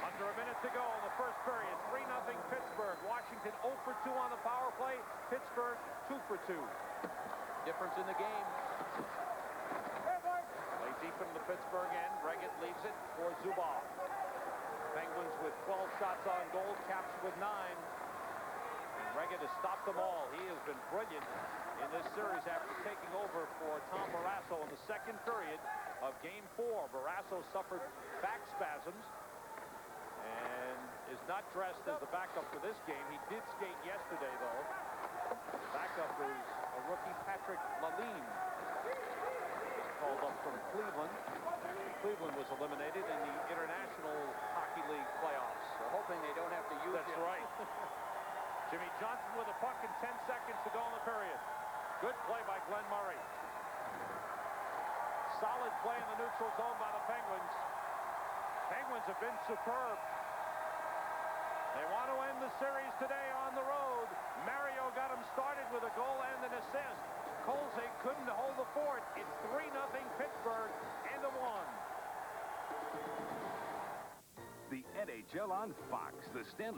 Under a minute to go in the first period. 3-0 Pittsburgh. Washington 0 for 2 on the power play. Pittsburgh 2 for 2. Difference in the game. Play deep into the Pittsburgh end. Reggett leaves it for Zubov. Penguins with 12 shots on goal. Caps with 9. And Reggett has stopped them all. He has been brilliant in this series after taking over for Tom Barrasso in the second period of Game 4. Barrasso suffered back spasms and is not dressed as the backup for this game. He did skate yesterday, though. The backup is a rookie, Patrick Lalime. Called up from Cleveland. Cleveland was eliminated in the International Hockey League playoffs. They're hoping they don't have to use That's him. right. Jimmy Johnson with a puck and 10 seconds to go in the period. Good play by Glenn Murray. Solid play in the neutral zone by the Penguins. Penguins have been superb. They want to end the series today on the road. Mario got them started with a goal and an assist. Kolzig couldn't hold the fort. It's 3-0 Pittsburgh and a 1. The NHL on Fox, the Stanley